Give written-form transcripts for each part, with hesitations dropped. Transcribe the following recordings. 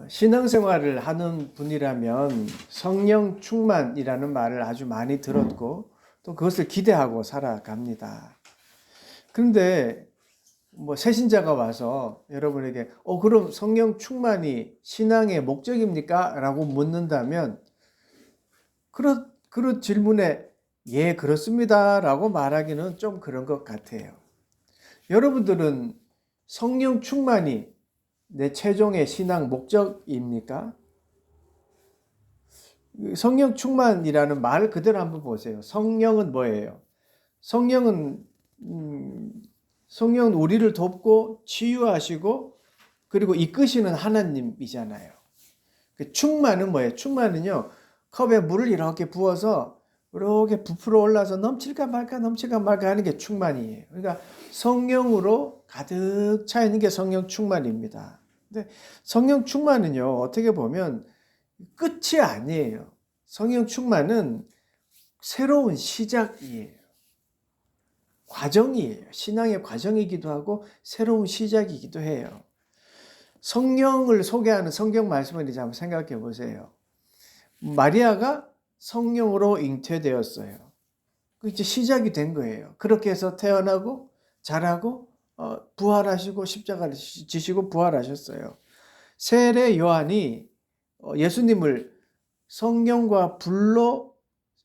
신앙생활을 하는 분이라면 성령 충만이라는 말을 아주 많이 들었고 또 그것을 기대하고 살아갑니다. 그런데 새신자가 와서 여러분에게 그럼 성령 충만이 신앙의 목적입니까? 라고 묻는다면 그런 질문에 예, 그렇습니다 라고 말하기는 좀 그런 것 같아요. 여러분들은 성령 충만이 내 최종의 신앙 목적입니까? 성령 충만이라는 말 그대로 한번 보세요. 성령은 뭐예요? 성령은 우리를 돕고 치유하시고 그리고 이끄시는 하나님이잖아요. 충만은 뭐예요? 충만은요, 컵에 물을 이렇게 부어서 이렇게 부풀어 올라서 넘칠까 말까 하는 게 충만이에요. 그러니까 성령으로 가득 차 있는 게 성령 충만입니다. 근데 성령 충만은요, 어떻게 보면 끝이 아니에요. 성령 충만은 새로운 시작이에요. 과정이에요. 신앙의 과정이기도 하고 새로운 시작이기도 해요. 성령을 소개하는 성경 말씀을 이제 한번 생각해 보세요. 마리아가 성령으로 잉태되었어요. 그 이제 시작이 된 거예요. 그렇게 해서 태어나고 자라고 부활하시고 십자가를 지시고 부활하셨어요. 세례 요한이 예수님을 성령과 불로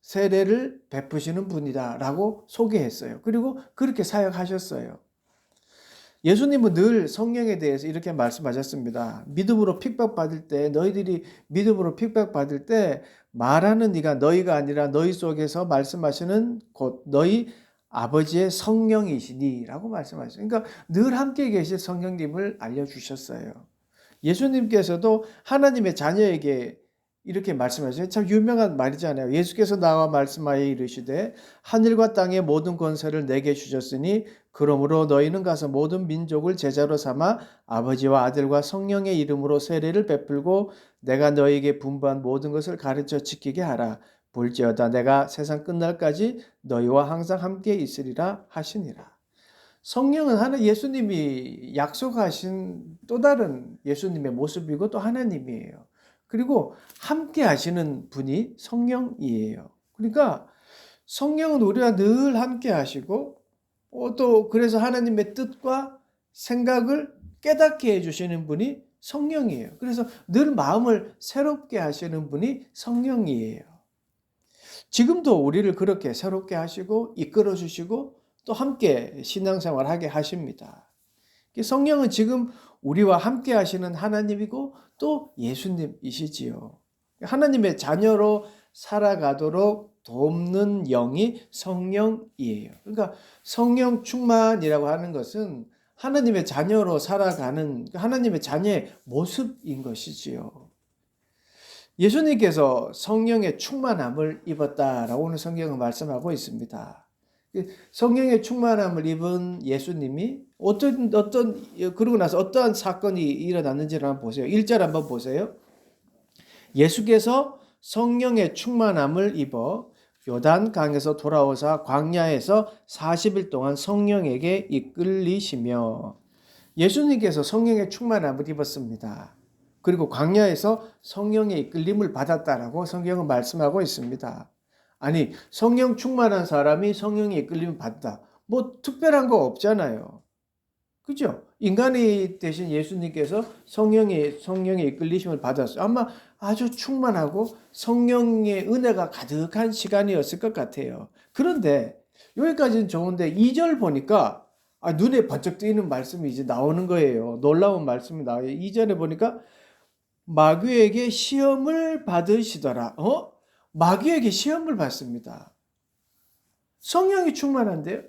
세례를 베푸시는 분이다라고 소개했어요. 그리고 그렇게 사역하셨어요. 예수님은 늘 성령에 대해서 이렇게 말씀하셨습니다. 믿음으로 핍박받을 때, 너희들이 믿음으로 핍박받을 때 말하는 네가 너희가 아니라 너희 속에서 말씀하시는 곧 너희 아버지의 성령이시니 라고 말씀하셨어요. 그러니까 늘 함께 계실 성령님을 알려주셨어요. 예수님께서도 하나님의 자녀에게 이렇게 말씀하셨어요. 참 유명한 말이잖아요. 예수께서 나와 말씀하여 이르시되 하늘과 땅의 모든 권세를 내게 주셨으니 그러므로 너희는 가서 모든 민족을 제자로 삼아 아버지와 아들과 성령의 이름으로 세례를 베풀고 내가 너희에게 분부한 모든 것을 가르쳐 지키게 하라. 볼지어다 내가 세상 끝날까지 너희와 항상 함께 있으리라 하시니라. 성령은 예수님이 약속하신 또 다른 예수님의 모습이고 또 하나님이에요. 그리고 함께 하시는 분이 성령이에요. 그러니까 성령은 우리와 늘 함께 하시고 또 그래서 하나님의 뜻과 생각을 깨닫게 해주시는 분이 성령이에요. 그래서 늘 마음을 새롭게 하시는 분이 성령이에요. 지금도 우리를 그렇게 새롭게 하시고 이끌어 주시고 또 함께 신앙생활하게 하십니다. 성령은 지금 우리와 함께 하시는 하나님이고 또 예수님이시지요. 하나님의 자녀로 살아가도록 돕는 영이 성령이에요. 그러니까 성령 충만이라고 하는 것은 하나님의 자녀로 살아가는 하나님의 자녀의 모습인 것이지요. 예수님께서 성령의 충만함을 입었다라고 오늘 성경은 말씀하고 있습니다. 성령의 충만함을 입은 예수님이 그러고 나서 어떠한 사건이 일어났는지를 한번 보세요. 1절 한번 보세요. 예수께서 성령의 충만함을 입어 요단강에서 돌아오사 광야에서 40일 동안 성령에게 이끌리시며 예수님께서 성령의 충만함을 입었습니다. 그리고 광야에서 성령의 이끌림을 받았다라고 성경은 말씀하고 있습니다. 아니, 성령 충만한 사람이 성령의 이끌림을 받다. 특별한 거 없잖아요. 그죠? 인간이 되신 예수님께서 성령의 이끌리심을 받았어요. 아마 아주 충만하고 성령의 은혜가 가득한 시간이었을 것 같아요. 그런데 여기까지는 좋은데 2절 보니까 눈에 번쩍 뜨이는 말씀이 이제 나오는 거예요. 놀라운 말씀이 나와요. 2절에 보니까 마귀에게 시험을 받으시더라. 마귀에게 시험을 받습니다. 성령이 충만한데요?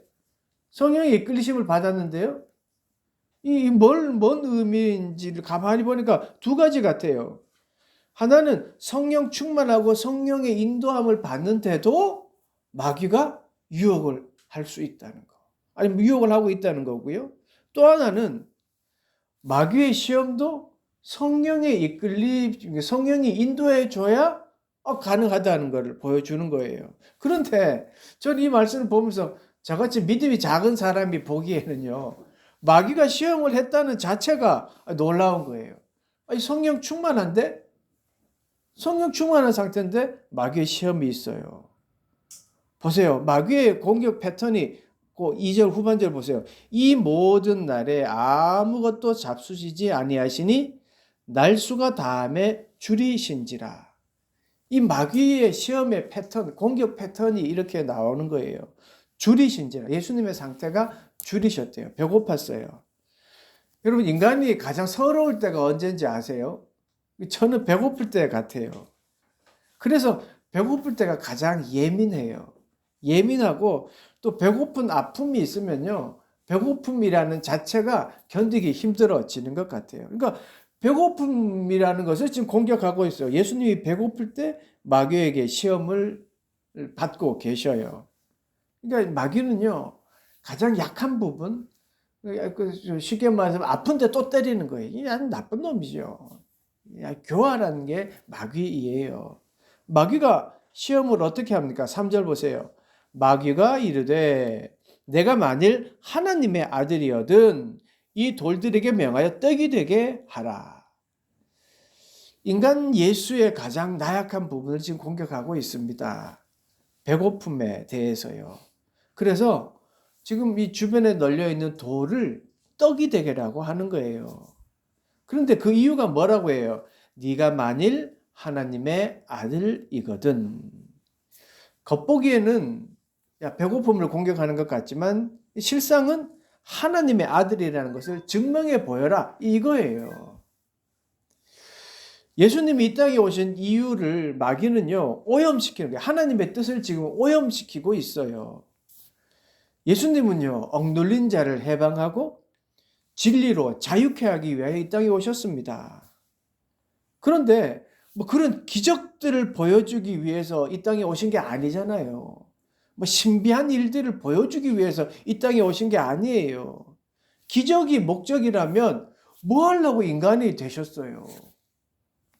성령의 이끌리심을 받았는데요? 뭔 의미인지를 가만히 보니까 두 가지 같아요. 하나는 성령 충만하고 성령의 인도함을 받는데도 마귀가 유혹을 할 수 있다는 거. 아니면 유혹을 하고 있다는 거고요. 또 하나는 마귀의 시험도 성령의 이끌림, 성령이 인도해 줘야 가능하다는 것을 보여주는 거예요. 그런데 저는 이 말씀을 보면서 저같이 믿음이 작은 사람이 보기에는요, 마귀가 시험을 했다는 자체가 놀라운 거예요. 아니, 성령 충만한데? 성령 충만한 상태인데 마귀의 시험이 있어요. 보세요. 마귀의 공격 패턴이 그 2절 후반절 보세요. 이 모든 날에 아무것도 잡수시지 아니하시니 날수가 다함에 줄이신지라. 이 마귀의 시험의 패턴, 공격 패턴이 이렇게 나오는 거예요. 줄이신지라. 예수님의 상태가 줄이셨대요. 배고팠어요. 여러분, 인간이 가장 서러울 때가 언제인지 아세요? 저는 배고플 때 같아요. 그래서 배고플 때가 가장 예민해요. 예민하고 또 배고픈 아픔이 있으면요. 배고픔이라는 자체가 견디기 힘들어지는 것 같아요. 그러니까 배고픔이라는 것을 지금 공격하고 있어요. 예수님이 배고플 때 마귀에게 시험을 받고 계셔요. 그러니까 마귀는요. 가장 약한 부분, 쉽게 말하면 아픈데 또 때리는 거예요. 이게 아주 나쁜 놈이죠. 교활한 게 마귀이에요. 마귀가 시험을 어떻게 합니까? 3절 보세요. 마귀가 이르되 내가 만일 하나님의 아들이거든 이 돌들에게 명하여 떡이 되게 하라. 인간 예수의 가장 나약한 부분을 지금 공격하고 있습니다. 배고픔에 대해서요. 그래서 지금 이 주변에 널려 있는 돌을 떡이 되게라고 하는 거예요. 그런데 그 이유가 뭐라고 해요? 네가 만일 하나님의 아들이거든. 겉보기에는 배고픔을 공격하는 것 같지만 실상은 하나님의 아들이라는 것을 증명해 보여라 이거예요. 예수님이 이 땅에 오신 이유를 마귀는요 오염시키는 거예요. 하나님의 뜻을 지금 오염시키고 있어요. 예수님은요 억눌린 자를 해방하고 진리로 자유케 하기 위하여 이 땅에 오셨습니다. 그런데 뭐 그런 기적들을 보여주기 위해서 이 땅에 오신 게 아니잖아요. 뭐 신비한 일들을 보여주기 위해서 이 땅에 오신 게 아니에요. 기적이 목적이라면 뭐 하려고 인간이 되셨어요?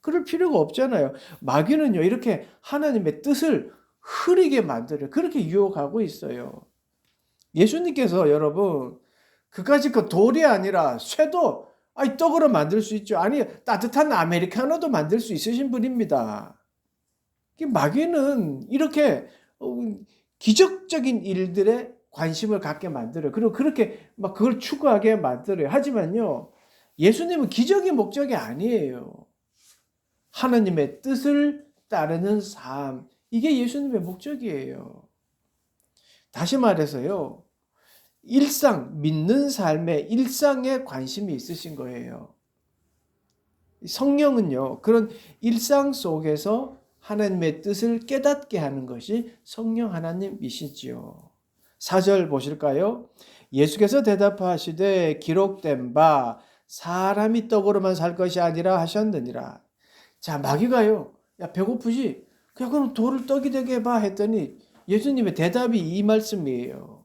그럴 필요가 없잖아요. 마귀는요, 이렇게 하나님의 뜻을 흐리게 만들어요. 그렇게 유혹하고 있어요. 예수님께서 여러분, 그까짓 그 돌이 아니라 쇠도 떡으로 만들 수 있죠. 아니, 따뜻한 아메리카노도 만들 수 있으신 분입니다. 마귀는 이렇게 기적적인 일들에 관심을 갖게 만들어요. 그리고 그렇게 막 그걸 추구하게 만들어요. 하지만요, 예수님은 기적이 목적이 아니에요. 하나님의 뜻을 따르는 삶, 이게 예수님의 목적이에요. 다시 말해서요, 믿는 삶의 일상에 관심이 있으신 거예요. 성령은요, 그런 일상 속에서 하나님의 뜻을 깨닫게 하는 것이 성령 하나님이시지요. 4절 보실까요? 예수께서 대답하시되 기록된 바 사람이 떡으로만 살 것이 아니라 하셨느니라. 자, 마귀가요, 야, 배고프지? 그럼 돌을 떡이 되게 해봐 했더니 예수님의 대답이 이 말씀이에요.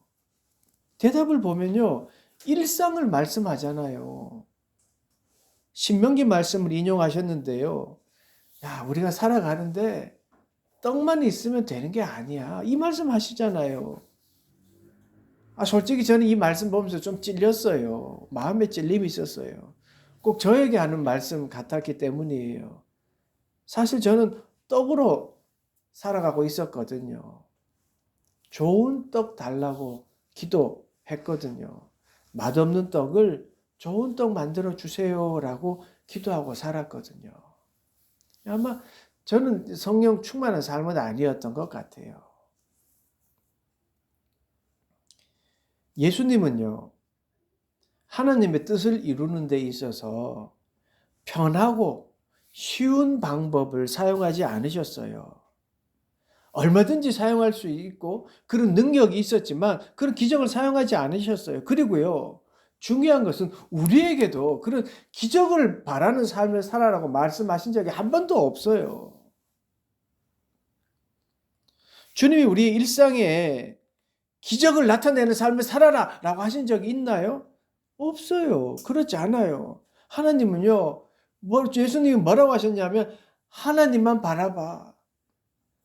대답을 보면요, 일상을 말씀하잖아요. 신명기 말씀을 인용하셨는데요. 야, 우리가 살아가는데 떡만 있으면 되는 게 아니야. 이 말씀 하시잖아요. 솔직히 저는 이 말씀 보면서 좀 찔렸어요. 마음에 찔림이 있었어요. 꼭 저에게 하는 말씀 같았기 때문이에요. 사실 저는 떡으로 살아가고 있었거든요. 좋은 떡 달라고 기도했거든요. 맛없는 떡을 좋은 떡 만들어 주세요라고 기도하고 살았거든요. 아마 저는 성령 충만한 삶은 아니었던 것 같아요. 예수님은요, 하나님의 뜻을 이루는 데 있어서 편하고 쉬운 방법을 사용하지 않으셨어요. 얼마든지 사용할 수 있고 그런 능력이 있었지만 그런 기적을 사용하지 않으셨어요. 그리고요, 중요한 것은 우리에게도 그런 기적을 바라는 삶을 살아라고 말씀하신 적이 한 번도 없어요. 주님이 우리의 일상에 기적을 나타내는 삶을 살아라 라고 하신 적이 있나요? 없어요. 그렇지 않아요. 하나님은요, 예수님이 뭐라고 하셨냐면 하나님만 바라봐.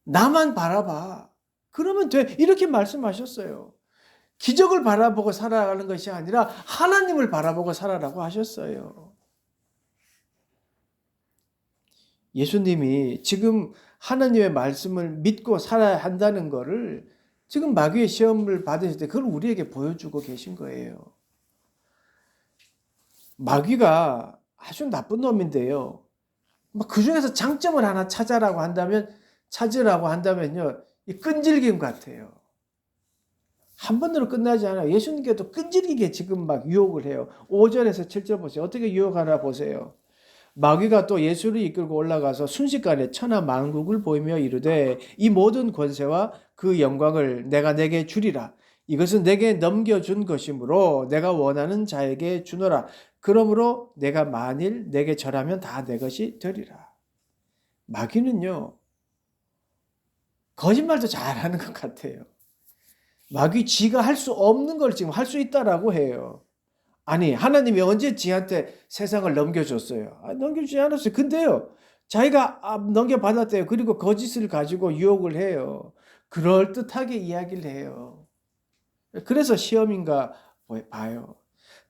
나만 바라봐. 그러면 돼. 이렇게 말씀하셨어요. 기적을 바라보고 살아가는 것이 아니라 하나님을 바라보고 살아라고 하셨어요. 예수님이 지금 하나님의 말씀을 믿고 살아야 한다는 거를 지금 마귀의 시험을 받으실 때 그걸 우리에게 보여주고 계신 거예요. 마귀가 아주 나쁜 놈인데요. 그 중에서 장점을 하나 찾으라고 한다면요. 이 끈질김 같아요. 한 번으로 끝나지 않아요. 예수님께도 끈질기게 지금 막 유혹을 해요. 5절에서 7절 보세요. 어떻게 유혹하나 보세요. 마귀가 또 예수를 이끌고 올라가서 순식간에 천하 만국을 보이며 이르되 이 모든 권세와 그 영광을 내가 내게 주리라. 이것은 내게 넘겨준 것이므로 내가 원하는 자에게 주노라. 그러므로 내가 만일 내게 절하면 다 내 것이 되리라. 마귀는요. 거짓말도 잘하는 것 같아요. 마귀 지가 할 수 없는 걸 지금 할 수 있다라고 해요. 아니 하나님이 언제 지한테 세상을 넘겨줬어요? 넘겨주지 않았어요. 근데요. 자기가 넘겨받았대요. 그리고 거짓을 가지고 유혹을 해요. 그럴듯하게 이야기를 해요. 그래서 시험인가 봐요.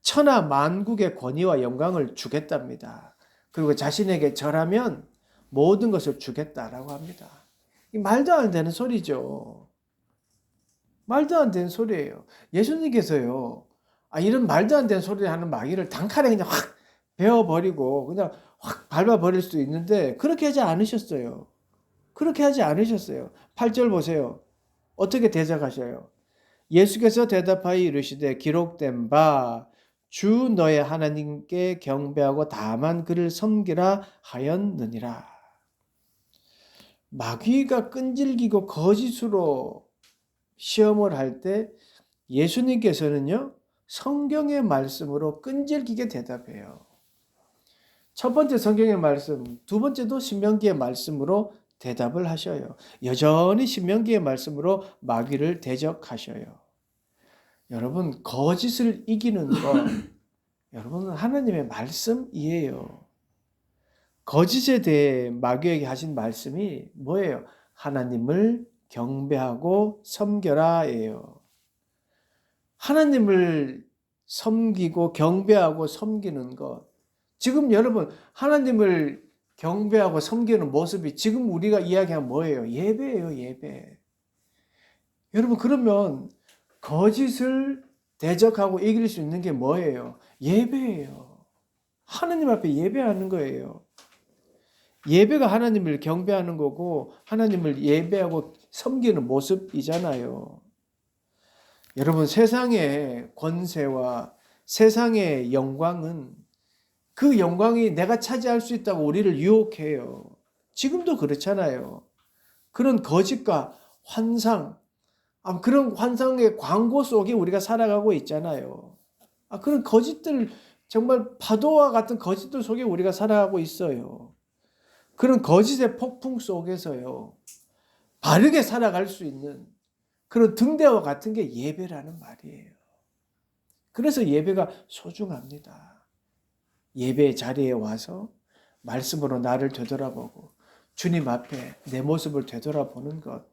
천하 만국의 권위와 영광을 주겠답니다. 그리고 자신에게 절하면 모든 것을 주겠다라고 합니다. 말도 안 되는 소리죠. 말도 안 되는 소리예요. 예수님께서요. 이런 말도 안 되는 소리를 하는 마귀를 단칼에 그냥 확 베어버리고 그냥 확 밟아버릴 수도 있는데 그렇게 하지 않으셨어요. 그렇게 하지 않으셨어요. 8절 보세요. 어떻게 대적하셔요? 예수께서 대답하여 이르시되 기록된 바 주 너의 하나님께 경배하고 다만 그를 섬기라 하였느니라. 마귀가 끈질기고 거짓으로 시험을 할 때 예수님께서는요. 성경의 말씀으로 끈질기게 대답해요. 첫 번째 성경의 말씀, 두 번째도 신명기의 말씀으로 대답을 하셔요. 여전히 신명기의 말씀으로 마귀를 대적하셔요. 여러분 거짓을 이기는 것 여러분은 하나님의 말씀이에요. 거짓에 대해 마귀에게 하신 말씀이 뭐예요? 하나님을 경배하고 섬겨라예요. 하나님을 섬기고 경배하고 섬기는 것. 지금 여러분 하나님을 경배하고 섬기는 모습이 지금 우리가 이야기한 뭐예요? 예배예요, 예배. 여러분 그러면 거짓을 대적하고 이길 수 있는 게 뭐예요? 예배예요. 하나님 앞에 예배하는 거예요. 예배가 하나님을 경배하는 거고 하나님을 예배하고 섬기는 모습이잖아요. 여러분 세상의 권세와 세상의 영광은 그 영광이 내가 차지할 수 있다고 우리를 유혹해요. 지금도 그렇잖아요. 그런 거짓과 환상, 그런 환상의 광고 속에 우리가 살아가고 있잖아요. 그런 거짓들, 정말 파도와 같은 거짓들 속에 우리가 살아가고 있어요. 그런 거짓의 폭풍 속에서요. 바르게 살아갈 수 있는 그런 등대와 같은 게 예배라는 말이에요. 그래서 예배가 소중합니다. 예배 자리에 와서 말씀으로 나를 되돌아보고 주님 앞에 내 모습을 되돌아보는 것.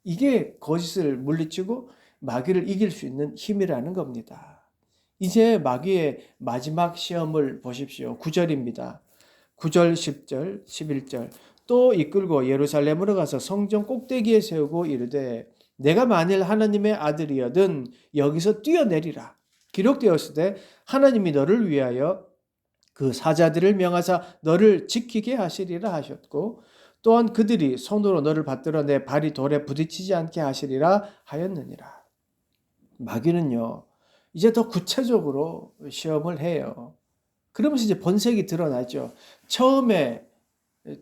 이게 거짓을 물리치고 마귀를 이길 수 있는 힘이라는 겁니다. 이제 마귀의 마지막 시험을 보십시오. 9절입니다. 9절, 10절, 11절. 또 이끌고 예루살렘으로 가서 성전 꼭대기에 세우고 이르되 내가 만일 하나님의 아들이여든 여기서 뛰어내리라. 기록되었을 때 하나님이 너를 위하여 그 사자들을 명하사 너를 지키게 하시리라 하셨고 또한 그들이 손으로 너를 받들어 내 발이 돌에 부딪히지 않게 하시리라 하였느니라. 마귀는요. 이제 더 구체적으로 시험을 해요. 그러면서 이제 본색이 드러나죠. 처음에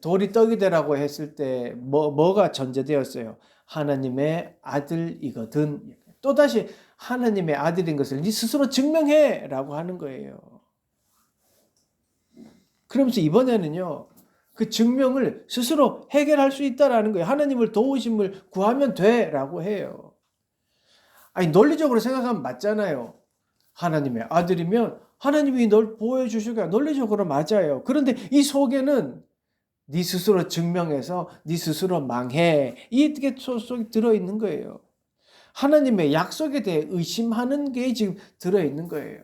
돌이 떡이 되라고 했을 때 뭐가 전제되었어요? 하나님의 아들이거든. 또다시 하나님의 아들인 것을 네 스스로 증명해 라고 하는 거예요. 그러면서 이번에는요. 그 증명을 스스로 해결할 수 있다라는 거예요. 하나님을 도우심을 구하면 돼 라고 해요. 논리적으로 생각하면 맞잖아요. 하나님의 아들이면 하나님이 널 보호해 주실 거야. 논리적으로 맞아요. 그런데 이 속에는 네 스스로 증명해서 네 스스로 망해. 이게 속에 들어있는 거예요. 하나님의 약속에 대해 의심하는 게 지금 들어있는 거예요.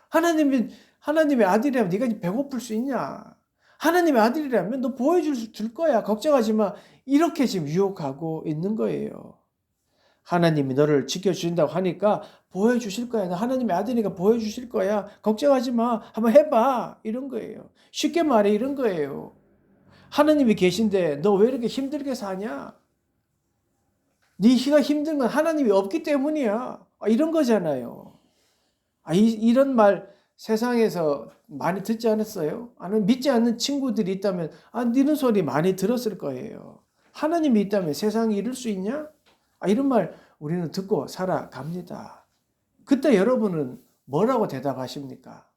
하나님의 아들이라면 네가 배고플 수 있냐? 하나님의 아들이라면 너 보여줄 거야. 걱정하지 마. 이렇게 지금 유혹하고 있는 거예요. 하나님이 너를 지켜주신다고 하니까 보여주실 거야. 너 하나님의 아들이니까 보여주실 거야. 걱정하지 마. 한번 해봐. 이런 거예요. 쉽게 말해 이런 거예요. 하나님이 계신데 너 왜 이렇게 힘들게 사냐? 네가 힘든 건 하나님이 없기 때문이야. 이런 거잖아요. 이런 말 세상에서 많이 듣지 않았어요? 아니면 믿지 않는 친구들이 있다면 이런 소리 많이 들었을 거예요. 하나님이 있다면 세상이 이럴 수 있냐? 이런 말 우리는 듣고 살아갑니다. 그때 여러분은 뭐라고 대답하십니까?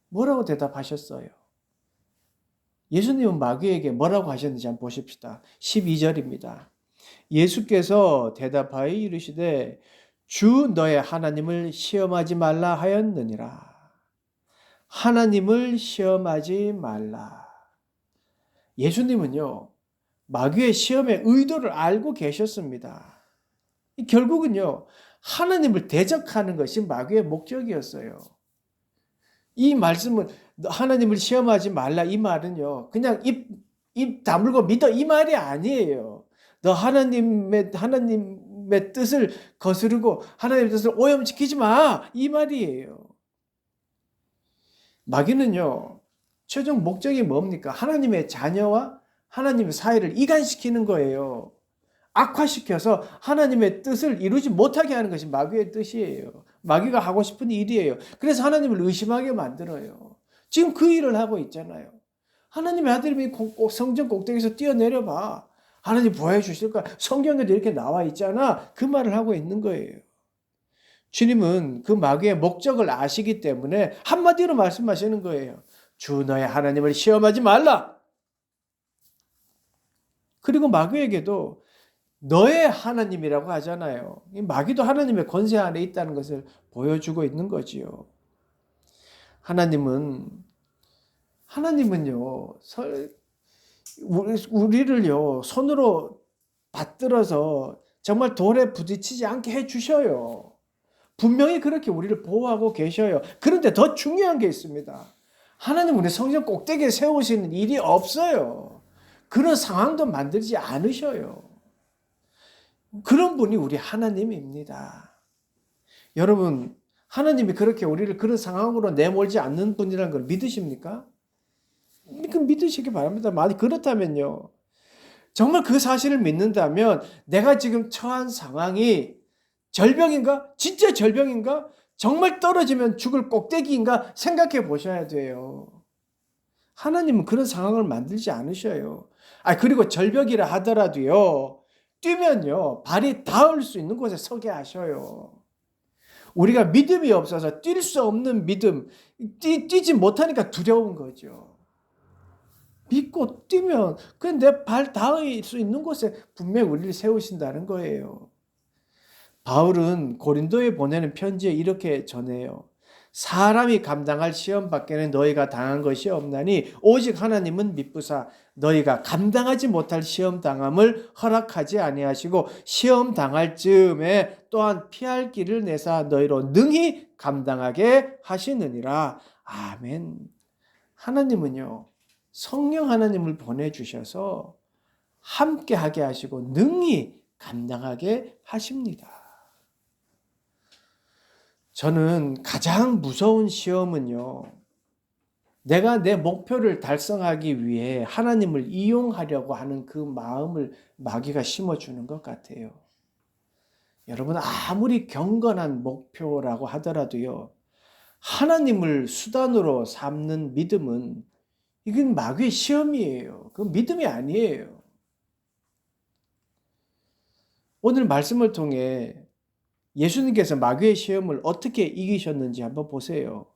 뭐라고 대답하셨어요? 예수님은 마귀에게 뭐라고 하셨는지 한번 보십시다. 12절입니다. 예수께서 대답하여 이르시되 주 너의 하나님을 시험하지 말라 하였느니라. 하나님을 시험하지 말라. 예수님은요, 마귀의 시험의 의도를 알고 계셨습니다. 결국은요, 하나님을 대적하는 것이 마귀의 목적이었어요. 이 말씀은 하나님을 시험하지 말라 이 말은요, 그냥 입 다물고 믿어 이 말이 아니에요. 너 하나님의 뜻을 거스르고 하나님의 뜻을 오염시키지 마 이 말이에요. 마귀는요, 최종 목적이 뭡니까? 하나님의 자녀와 하나님의 사이를 이간시키는 거예요. 악화시켜서 하나님의 뜻을 이루지 못하게 하는 것이 마귀의 뜻이에요. 마귀가 하고 싶은 일이에요. 그래서 하나님을 의심하게 만들어요. 지금 그 일을 하고 있잖아요. 하나님의 아들이 성전 꼭대기에서 뛰어내려 봐. 하나님 보여 주실 거야. 성경에도 이렇게 나와 있잖아. 그 말을 하고 있는 거예요. 주님은 그 마귀의 목적을 아시기 때문에 한마디로 말씀하시는 거예요. 주 너의 하나님을 시험하지 말라. 그리고 마귀에게도 너의 하나님이라고 하잖아요. 마귀도 하나님의 권세 안에 있다는 것을 보여주고 있는 거지요. 하나님은요, 우리를요, 손으로 받들어서 정말 돌에 부딪히지 않게 해주셔요. 분명히 그렇게 우리를 보호하고 계셔요. 그런데 더 중요한 게 있습니다. 하나님 우리 성전 꼭대기에 세우시는 일이 없어요. 그런 상황도 만들지 않으셔요. 그런 분이 우리 하나님입니다. 여러분, 하나님이 그렇게 우리를 그런 상황으로 내몰지 않는 분이라는 걸 믿으십니까? 믿으시기 바랍니다. 만약 그렇다면요. 정말 그 사실을 믿는다면 내가 지금 처한 상황이 절병인가? 진짜 절병인가? 정말 떨어지면 죽을 꼭대기인가? 생각해 보셔야 돼요. 하나님은 그런 상황을 만들지 않으셔요. 그리고 절벽이라 하더라도요. 뛰면요. 발이 닿을 수 있는 곳에 서게 하셔요. 우리가 믿음이 없어서 뛸 수 없는 믿음, 뛰지 못하니까 두려운 거죠. 믿고 뛰면 내 발 닿을 수 있는 곳에 분명히 우리를 세우신다는 거예요. 바울은 고린도에 보내는 편지에 이렇게 전해요. 사람이 감당할 시험 밖에는 너희가 당한 것이 없나니 오직 하나님은 미쁘사 너희가 감당하지 못할 시험 당함을 허락하지 아니하시고 시험 당할 즈음에 또한 피할 길을 내사 너희로 능히 감당하게 하시느니라. 아멘. 하나님은요, 성령 하나님을 보내주셔서 함께 하게 하시고 능히 감당하게 하십니다. 저는 가장 무서운 시험은요, 내가 내 목표를 달성하기 위해 하나님을 이용하려고 하는 그 마음을 마귀가 심어주는 것 같아요. 여러분, 아무리 경건한 목표라고 하더라도요, 하나님을 수단으로 삼는 믿음은 이건 마귀의 시험이에요. 그건 믿음이 아니에요. 오늘 말씀을 통해 예수님께서 마귀의 시험을 어떻게 이기셨는지 한번 보세요.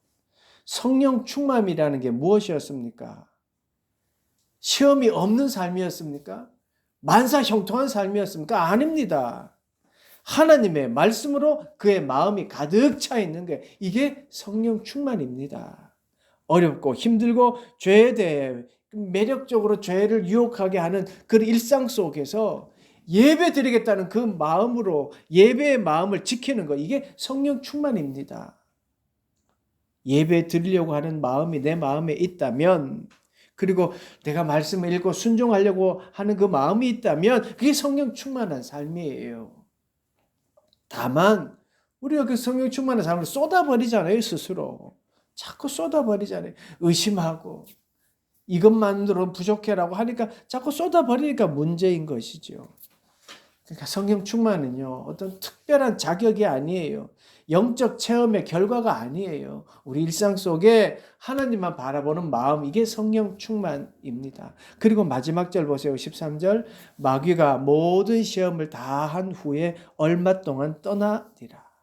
성령 충만이라는 게 무엇이었습니까? 시험이 없는 삶이었습니까? 만사형통한 삶이었습니까? 아닙니다. 하나님의 말씀으로 그의 마음이 가득 차 있는 게 이게 성령 충만입니다. 어렵고 힘들고 죄에 대해 매력적으로 죄를 유혹하게 하는 그 일상 속에서 예배 드리겠다는 그 마음으로 예배의 마음을 지키는 것, 이게 성령 충만입니다. 예배 드리려고 하는 마음이 내 마음에 있다면 그리고 내가 말씀을 읽고 순종하려고 하는 그 마음이 있다면 그게 성령 충만한 삶이에요. 다만 우리가 그 성령 충만한 삶을 쏟아버리잖아요. 스스로. 자꾸 쏟아버리잖아요. 의심하고 이것만으로는 부족해라고 하니까 자꾸 쏟아버리니까 문제인 것이죠. 그러니까 성령 충만은요, 어떤 특별한 자격이 아니에요. 영적 체험의 결과가 아니에요. 우리 일상 속에 하나님만 바라보는 마음, 이게 성령 충만입니다. 그리고 마지막 절 보세요. 13절. 마귀가 모든 시험을 다 한 후에 얼마 동안 떠나니라.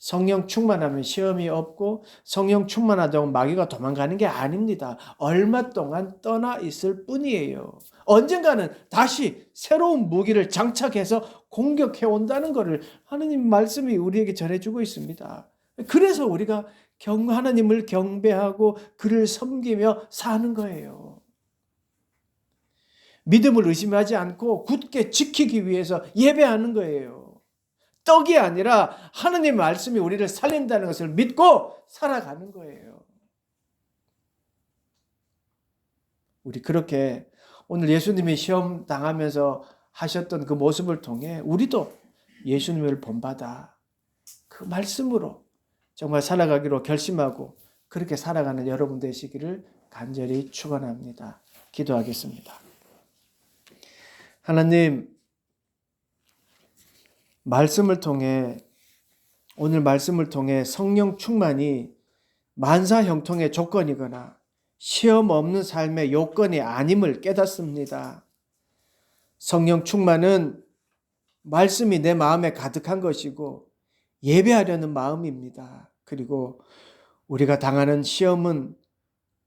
성령 충만하면 시험이 없고 성령 충만하다고 마귀가 도망가는 게 아닙니다. 얼마 동안 떠나 있을 뿐이에요. 언젠가는 다시 새로운 무기를 장착해서 공격해 온다는 것을 하나님 말씀이 우리에게 전해주고 있습니다. 그래서 우리가 하나님을 경배하고 그를 섬기며 사는 거예요. 믿음을 의심하지 않고 굳게 지키기 위해서 예배하는 거예요. 떡이 아니라 하나님의 말씀이 우리를 살린다는 것을 믿고 살아가는 거예요. 우리 그렇게 오늘 예수님이 시험 당하면서 하셨던 그 모습을 통해 우리도 예수님을 본받아 그 말씀으로 정말 살아가기로 결심하고 그렇게 살아가는 여러분 되시기를 간절히 축원합니다. 기도하겠습니다. 하나님, 오늘 말씀을 통해 성령 충만이 만사형통의 조건이거나 시험 없는 삶의 요건이 아님을 깨닫습니다. 성령 충만은 말씀이 내 마음에 가득한 것이고 예배하려는 마음입니다. 그리고 우리가 당하는 시험은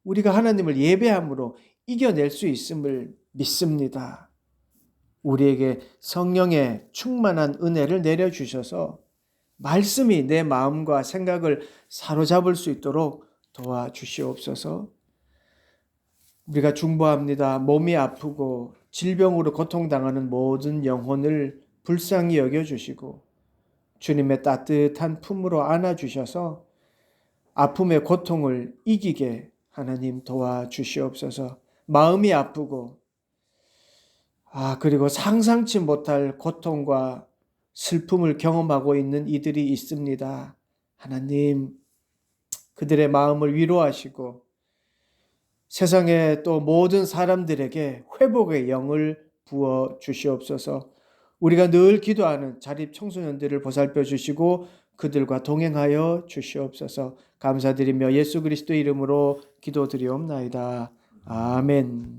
우리가 하나님을 예배함으로 이겨낼 수 있음을 믿습니다. 우리에게 성령의 충만한 은혜를 내려주셔서 말씀이 내 마음과 생각을 사로잡을 수 있도록 도와주시옵소서. 우리가 중보합니다. 몸이 아프고 질병으로 고통당하는 모든 영혼을 불쌍히 여겨주시고 주님의 따뜻한 품으로 안아주셔서 아픔의 고통을 이기게 하나님 도와주시옵소서. 마음이 아프고 그리고 상상치 못할 고통과 슬픔을 경험하고 있는 이들이 있습니다. 하나님, 그들의 마음을 위로하시고 세상의 또 모든 사람들에게 회복의 영을 부어 주시옵소서. 우리가 늘 기도하는 자립 청소년들을 보살펴 주시고 그들과 동행하여 주시옵소서. 감사드리며 예수 그리스도 이름으로 기도드리옵나이다. 아멘.